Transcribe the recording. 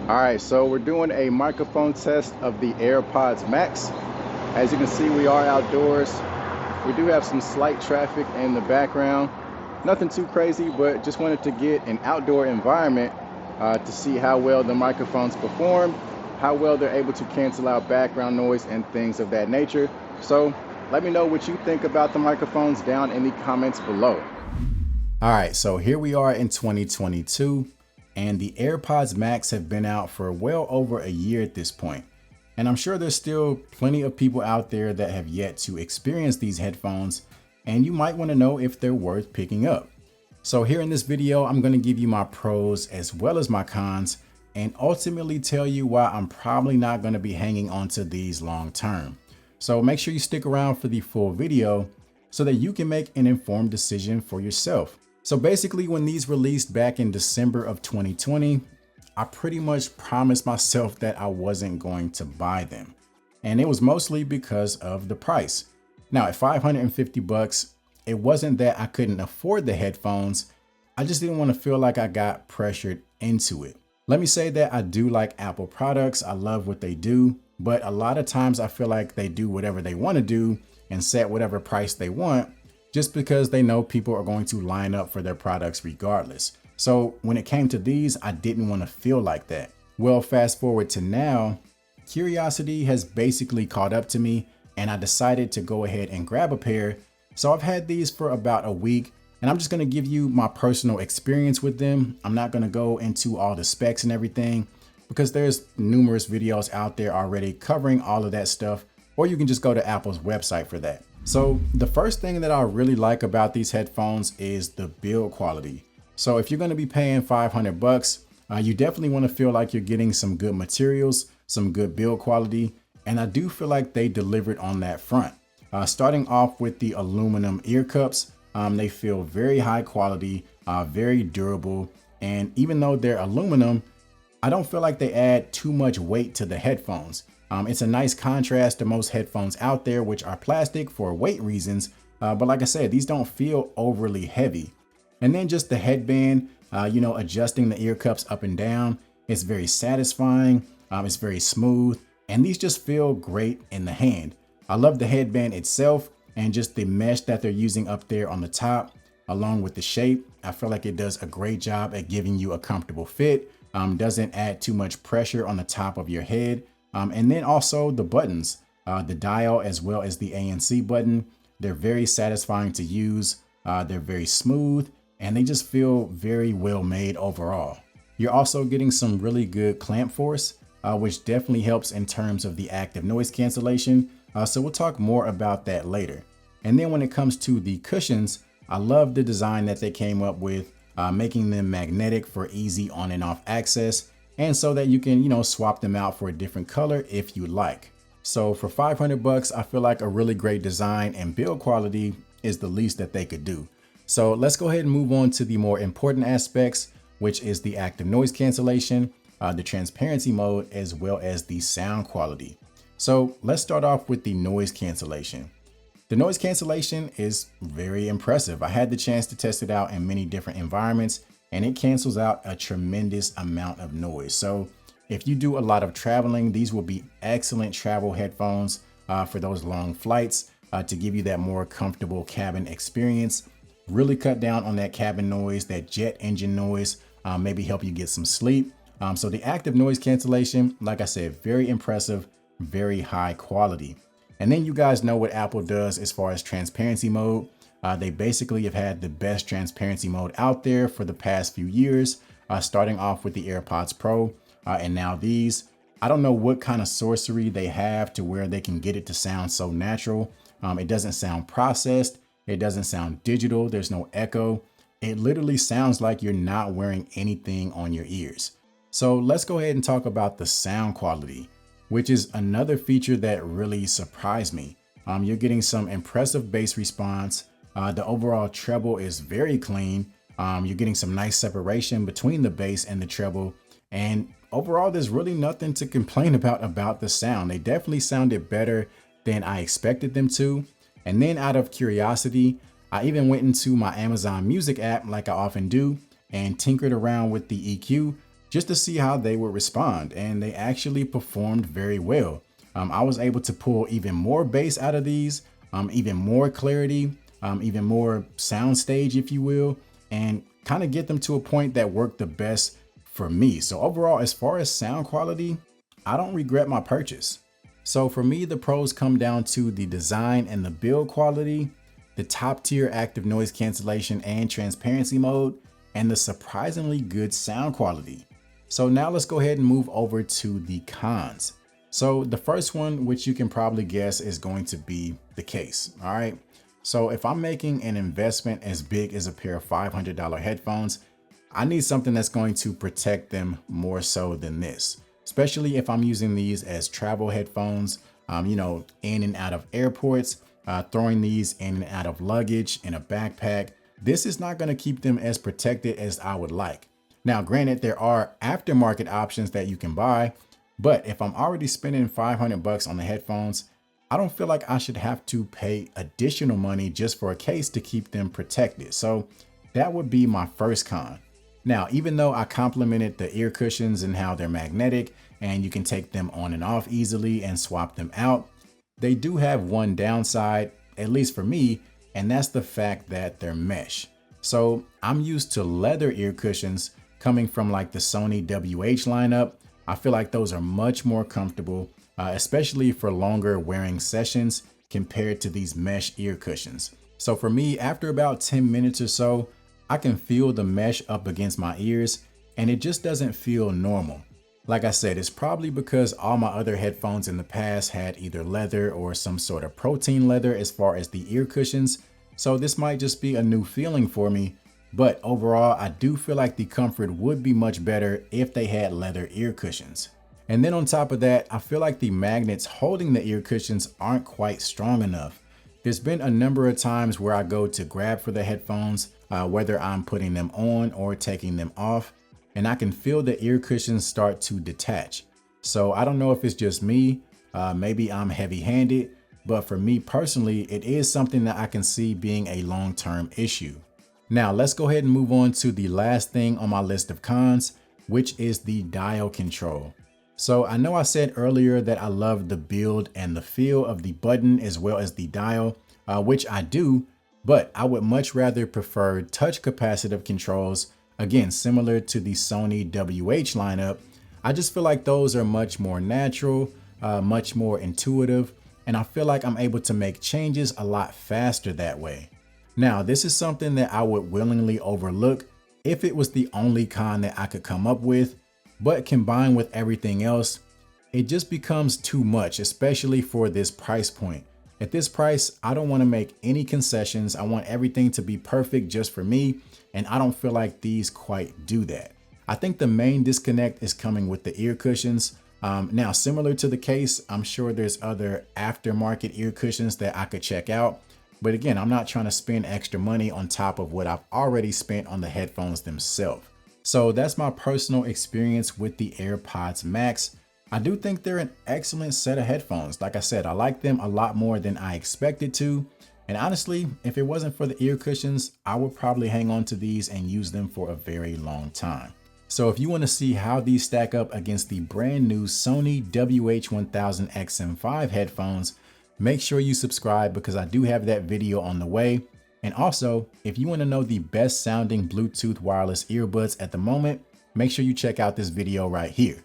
All right, so we're doing a microphone test of the Airpods Max. As you can see, we are outdoors. We do have some slight traffic in the background. Nothing too crazy, but just wanted to get an outdoor environment to see how well the microphones perform, how well they're able to cancel out background noise and things of that nature. So let me know what you think about the microphones down in the comments below. All right, so here we are in 2022. And the AirPods Max have been out for well over a year at this point. And I'm sure there's still plenty of people out there that have yet to experience these headphones, and you might want to know if they're worth picking up. So here in this video, I'm going to give you my pros as well as my cons, and ultimately tell you why I'm probably not going to be hanging on to these long term. So make sure you stick around for the full video so that you can make an informed decision for yourself. So basically, when these released back in December of 2020, I pretty much promised myself that I wasn't going to buy them. And it was mostly because of the price. Now at 550 bucks, it wasn't that I couldn't afford the headphones. I just didn't want to feel like I got pressured into it. Let me say that I do like Apple products. I love what they do, but a lot of times I feel like they do whatever they want to do and set whatever price they want, just because they know people are going to line up for their products regardless. So when it came to these, I didn't want to feel like that. Well, fast forward to now, curiosity has basically caught up to me, and I decided to go ahead and grab a pair. So I've had these for about a week, and I'm just going to give you my personal experience with them. I'm not going to go into all the specs and everything because there's numerous videos out there already covering all of that stuff, or you can just go to Apple's website for that. So the first thing that I really like about these headphones is the build quality. So if you're going to be paying 500 bucks, you definitely want to feel like you're getting some good materials, some good build quality. And I do feel like they delivered on that front. Starting off with the aluminum ear cups, they feel very high quality, very durable. And even though they're aluminum, I don't feel like they add too much weight to the headphones. It's a nice contrast to most headphones out there, which are plastic for weight reasons. But like I said, these don't feel overly heavy. And then just the headband, adjusting the ear cups up and down, it's very satisfying. It's very smooth, and these just feel great in the hand. I love the headband itself and just the mesh that they're using up there on the top, along with the shape. I feel like it does a great job at giving you a comfortable fit. Doesn't add too much pressure on the top of your head. And then also the buttons, the dial as well as the ANC button. They're very satisfying to use. They're very smooth, and they just feel very well made overall. You're also getting some really good clamp force, which definitely helps in terms of the active noise cancellation. So we'll talk more about that later. And then when it comes to the cushions, I love the design that they came up with, making them magnetic for easy on and off access. And so that you can, swap them out for a different color if you like. So for 500 bucks, I feel like a really great design and build quality is the least that they could do. So let's go ahead and move on to the more important aspects, which is the active noise cancellation, the transparency mode, as well as the sound quality. So let's start off with the noise cancellation. The noise cancellation is very impressive. I had the chance to test it out in many different environments, and it cancels out a tremendous amount of noise. So if you do a lot of traveling, these will be excellent travel headphones for those long flights to give you that more comfortable cabin experience. Really cut down on that cabin noise, that jet engine noise, maybe help you get some sleep. So the active noise cancellation, like I said, very impressive, very high quality. And then you guys know what Apple does as far as transparency mode. They basically have had the best transparency mode out there for the past few years, starting off with the AirPods Pro and now these. I don't know what kind of sorcery they have to where they can get it to sound so natural. It doesn't sound processed. It doesn't sound digital. There's no echo. It literally sounds like you're not wearing anything on your ears. So let's go ahead and talk about the sound quality, which is another feature that really surprised me. You're getting some impressive bass response. The overall treble is very clean. You're getting some nice separation between the bass and the treble. And overall, there's really nothing to complain about the sound. They definitely sounded better than I expected them to. And then out of curiosity, I even went into my Amazon Music app like I often do and tinkered around with the EQ just to see how they would respond, and they actually performed very well. I was able to pull even more bass out of these, even more clarity, even more soundstage, if you will, and kind of get them to a point that worked the best for me. So overall, as far as sound quality, I don't regret my purchase. So for me, the pros come down to the design and the build quality, the top tier active noise cancellation and transparency mode, and the surprisingly good sound quality. So now let's go ahead and move over to the cons. So the first one, which you can probably guess, is going to be the case. All right. So if I'm making an investment as big as a pair of $500 headphones, I need something that's going to protect them more so than this, especially if I'm using these as travel headphones, in and out of airports, throwing these in and out of luggage in a backpack. This is not going to keep them as protected as I would like. Now, granted, there are aftermarket options that you can buy, but if I'm already spending $500 on the headphones, I don't feel like I should have to pay additional money just for a case to keep them protected. So that would be my first con. Now, even though I complimented the ear cushions and how they're magnetic and you can take them on and off easily and swap them out, they do have one downside, at least for me, and that's the fact that they're mesh. So I'm used to leather ear cushions coming from like the Sony WH lineup. I feel like those are much more comfortable, especially for longer wearing sessions compared to these mesh ear cushions. So for me, after about 10 minutes or so, I can feel the mesh up against my ears and it just doesn't feel normal. Like I said, it's probably because all my other headphones in the past had either leather or some sort of protein leather as far as the ear cushions. So this might just be a new feeling for me. But overall, I do feel like the comfort would be much better if they had leather ear cushions. And then on top of that, I feel like the magnets holding the ear cushions aren't quite strong enough. There's been a number of times where I go to grab for the headphones, whether I'm putting them on or taking them off, and I can feel the ear cushions start to detach. So I don't know if it's just me, maybe I'm heavy-handed, but for me personally, it is something that I can see being a long-term issue. Now let's go ahead and move on to the last thing on my list of cons, which is the dial control. So I know I said earlier that I love the build and the feel of the button as well as the dial, which I do, but I would much rather prefer touch capacitive controls, again, similar to the Sony WH lineup. I just feel like those are much more natural, much more intuitive, and I feel like I'm able to make changes a lot faster that way. Now, this is something that I would willingly overlook if it was the only con that I could come up with, but combined with everything else, it just becomes too much, especially for this price point. At this price, I don't want to make any concessions. I want everything to be perfect just for me, and I don't feel like these quite do that. I think the main disconnect is coming with the ear cushions. Now, similar to the case, I'm sure there's other aftermarket ear cushions that I could check out. But again, I'm not trying to spend extra money on top of what I've already spent on the headphones themselves. So that's my personal experience with the Airpods Max. I do think they're an excellent set of headphones. Like I said, I like them a lot more than I expected to. And honestly, if it wasn't for the ear cushions, I would probably hang on to these and use them for a very long time. So if you want to see how these stack up against the brand new Sony WH-1000XM5 headphones, make sure you subscribe because I do have that video on the way. And also, if you want to know the best sounding Bluetooth wireless earbuds at the moment, make sure you check out this video right here.